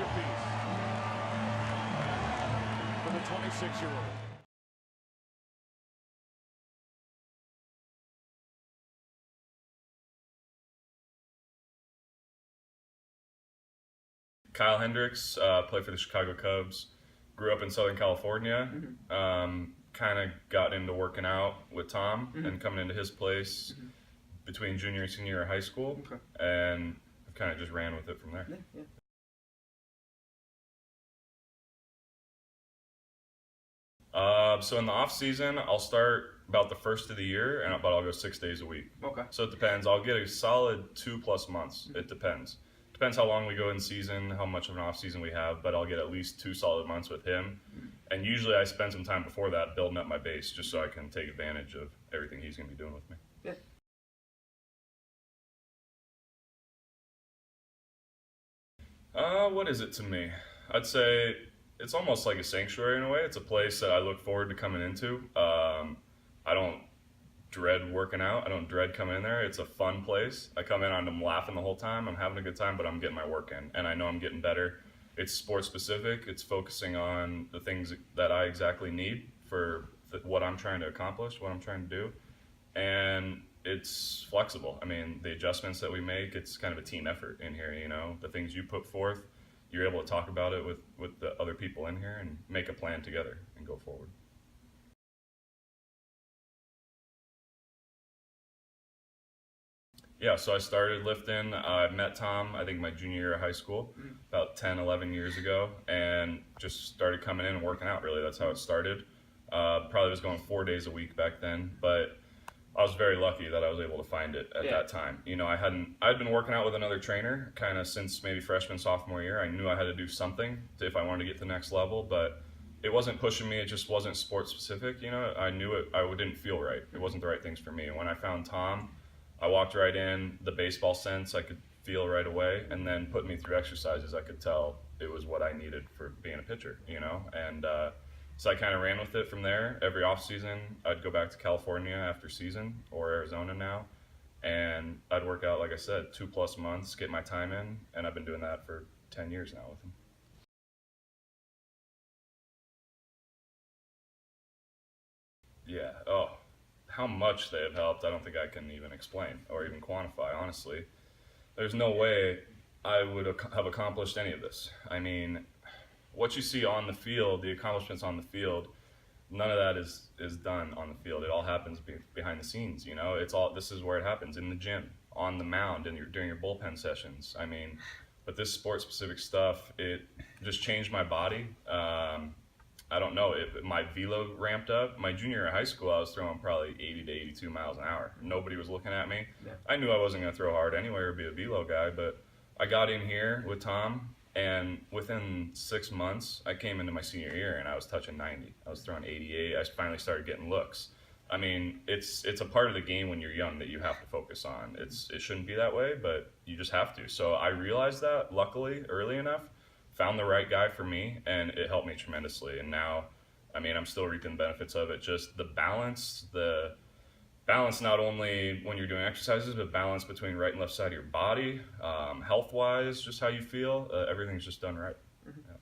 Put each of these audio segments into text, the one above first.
masterpiece for the 26-year-old. Kyle Hendricks, played for the Chicago Cubs. Grew up in Southern California. Kind of got into working out with Tom and coming into his place between junior and senior year of high school, and I've kind of just ran with it from there. So in the off season, I'll start about the first of the year, but I'll go 6 days a week. Okay. So it depends. I'll get a solid 2+ months. It depends. Depends how long we go in season, how much of an off season we have, but I'll get at least 2 solid months with him. And usually I spend some time before that building up my base just so I can take advantage of everything he's going to be doing with me. Yeah. What is it to me? I'd say it's almost like a sanctuary in a way. It's a place that I look forward to coming into. I don't dread working out. I don't dread coming in there. It's a fun place. I come in, I'm laughing the whole time. I'm having a good time, but I'm getting my work in, and I know I'm getting better. It's sports specific. It's focusing on the things that I exactly need for what I'm trying to accomplish, what I'm trying to do, and it's flexible. I mean, the adjustments that we make, it's kind of a team effort in here. You know, the things you put forth, you're able to talk about it with the other people in here and make a plan together and go forward. Yeah, so I started lifting. I met Tom, I think my junior year of high school, about 10, 11 years ago, and just started coming in and working out, really. That's how it started. Probably was going 4 days a week back then, but I was very lucky that I was able to find it at that time. You know, I'd been working out with another trainer kind of since maybe freshman, sophomore year. I knew I had to do something if I wanted to get to the next level, but it wasn't pushing me. It just wasn't sports specific. You know, I knew it. I didn't feel right. It wasn't the right things for me. And when I found Tom, I walked right in. The baseball sense I could feel right away, and then put me through exercises. I could tell it was what I needed for being a pitcher. You know, and so I kind of ran with it from there. Every off season, I'd go back to California after season, or Arizona now, and I'd work out, like I said, 2+ months, get my time in, and I've been doing that for 10 years now with him. Yeah. Oh, how much they have helped, I don't think I can even explain or even quantify, honestly. There's no way I would have accomplished any of this. I mean, what you see on the field, the accomplishments on the field, none of that is done on the field. It all happens behind the scenes, you know? This is where it happens, in the gym, on the mound, and during your bullpen sessions. I mean, but this sport-specific stuff, it just changed my body. I don't know, my velo ramped up. My junior year of high school, I was throwing probably 80 to 82 miles an hour. Nobody was looking at me. Yeah. I knew I wasn't going to throw hard anyway or be a velo guy, but I got in here with Tom, and within 6 months, I came into my senior year and I was touching 90. I was throwing 88. I finally started getting looks. I mean, it's a part of the game when you're young that you have to focus on. It shouldn't be that way, but you just have to. So I realized that, luckily, early enough, found the right guy for me, and it helped me tremendously. And now, I mean, I'm still reaping the benefits of it. Just the balance not only when you're doing exercises, but balance between right and left side of your body, health-wise, just how you feel. Everything's just done right. Yeah.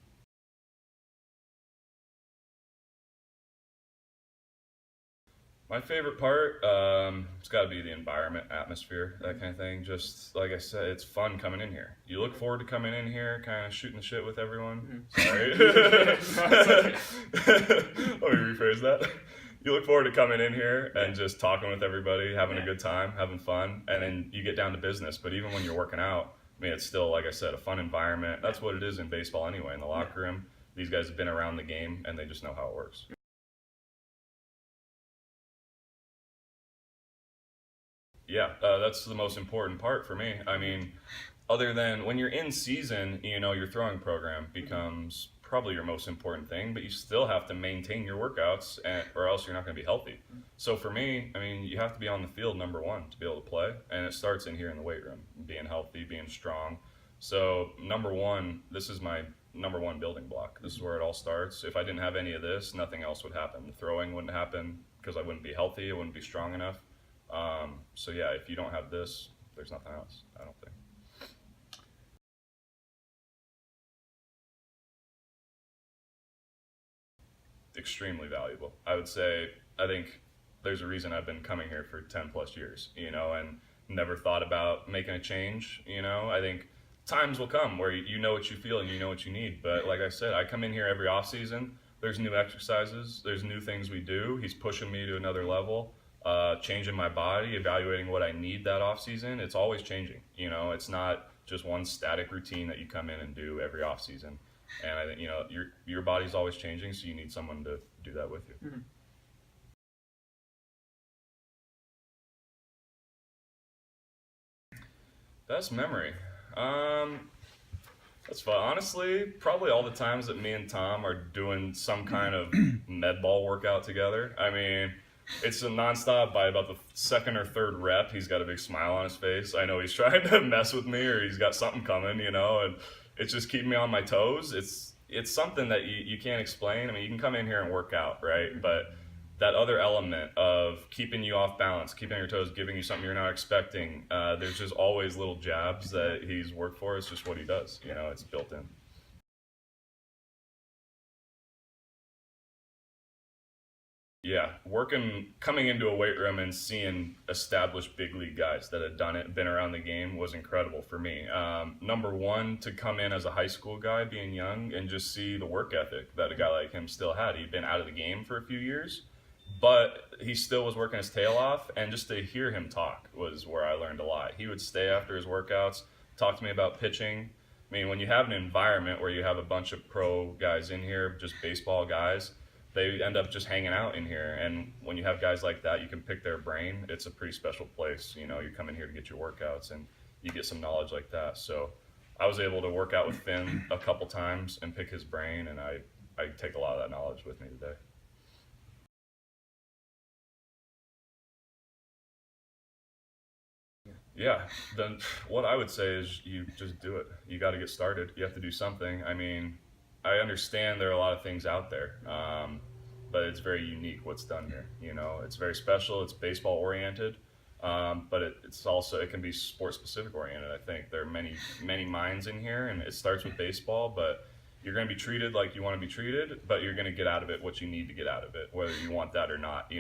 My favorite part, it's got to be the environment, atmosphere, that kind of thing. Just like I said, it's fun coming in here. You look forward to coming in here, kind of shooting the shit with everyone. Sorry. Let me rephrase that. You look forward to coming in here and just talking with everybody, having a good time, having fun, and then you get down to business. But even when you're working out, I mean, it's still, like I said, a fun environment. That's what it is in baseball anyway, in the locker room. These guys have been around the game, and they just know how it works. Yeah, that's the most important part for me. I mean, other than when you're in season, you know, your throwing program becomes probably your most important thing, but you still have to maintain your workouts, or else you're not going to be healthy. So for me, I mean, you have to be on the field, number one, to be able to play, and it starts in here in the weight room, being healthy, being strong. So number one, this is my number one building block. This is where it all starts. If I didn't have any of this, nothing else would happen. The throwing wouldn't happen because I wouldn't be healthy, I wouldn't be strong enough. So yeah, if you don't have this, there's nothing else, I don't think. extremely valuable. I would say, I think there's a reason I've been coming here for 10 plus years, and never thought about making a change. I think times will come where you know what you feel and you know what you need. But like I said, I come in here every off season. There's new exercises, there's new things we do. He's pushing me to another level, changing my body, evaluating what I need that off season. It's always changing. It's not just one static routine that you come in and do every off season. And I think your body's always changing, so you need someone to do that with you. Mm-hmm. Best memory. That's fun. Honestly, probably all the times that me and Tom are doing some kind of med ball workout together. I mean, it's a nonstop. By about the second or third rep, he's got a big smile on his face. I know he's trying to mess with me, or he's got something coming, and it's just keeping me on my toes. It's something that you can't explain. I mean, you can come in here and work out, right? But that other element of keeping you off balance, keeping your toes, giving you something you're not expecting, there's just always little jabs that he's worked for. It's just what he does. It's built in. Yeah, coming into a weight room and seeing established big league guys that had done it, been around the game, was incredible for me. Number one, to come in as a high school guy, being young, and just see the work ethic that a guy like him still had. He'd been out of the game for a few years, but he still was working his tail off, and just to hear him talk was where I learned a lot. He would stay after his workouts, talk to me about pitching. I mean, when you have an environment where you have a bunch of pro guys in here, just baseball guys, they end up just hanging out in here. And when you have guys like that, you can pick their brain. It's a pretty special place. You come in here to get your workouts, and you get some knowledge like that. So I was able to work out with Finn a couple times and pick his brain, and I take a lot of that knowledge with me today. Yeah, then what I would say is you just do it. You got to get started. You have to do something. I mean, I understand there are a lot of things out there, but it's very unique what's done here. It's very special. It's baseball oriented, but it can be sports specific oriented. I think there are many minds in here, and it starts with baseball, but you're going to be treated like you want to be treated, but you're going to get out of it what you need to get out of it, whether you want that or not.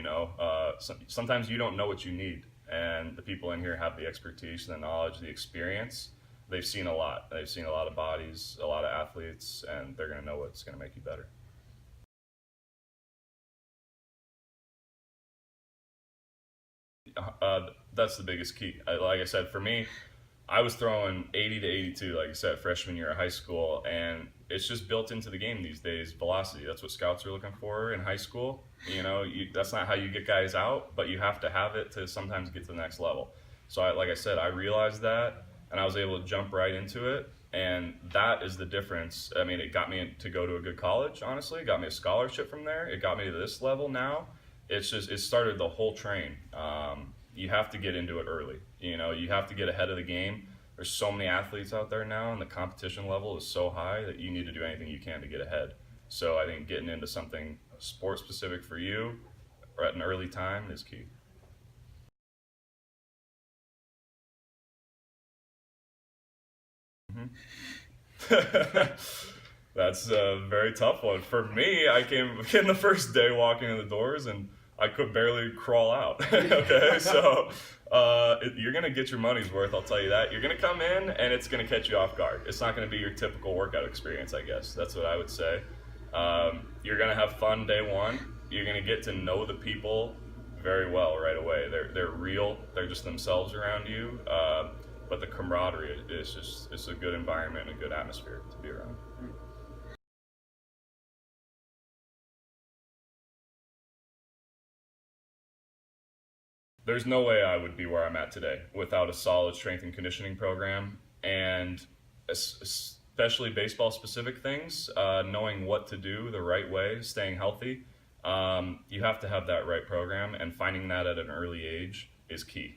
Sometimes you don't know what you need. And the people in here have the expertise, the knowledge, the experience. They've seen a lot. They've seen a lot of bodies, a lot of athletes, and they're going to know what's going to make you better. That's the biggest key. Like I said, for me, I was throwing 80 to 82, like I said, freshman year of high school, and it's just built into the game these days, velocity. That's what scouts are looking for in high school. That's not how you get guys out, but you have to have it to sometimes get to the next level. So like I said, I realized that, and I was able to jump right into it, and that is the difference. I mean, it got me to go to a good college, honestly. It got me a scholarship from there. It got me to this level now. It started the whole train. You have to get into it early. You have to get ahead of the game. There's so many athletes out there now, and the competition level is so high that you need to do anything you can to get ahead. So I think getting into something sport specific for you or at an early time is key. That's a very tough one. For me, I came in the first day walking in the doors, and I could barely crawl out. Okay, so you're going to get your money's worth, I'll tell you that. You're going to come in, and it's going to catch you off guard. It's not going to be your typical workout experience, I guess. That's what I would say. You're going to have fun day one. You're going to get to know the people very well right away. They're real. They're just themselves around you. But the camaraderie it's a good environment and a good atmosphere to be around. There's no way I would be where I'm at today without a solid strength and conditioning program, and especially baseball specific things, knowing what to do the right way, staying healthy. You have to have that right program, and finding that at an early age is key.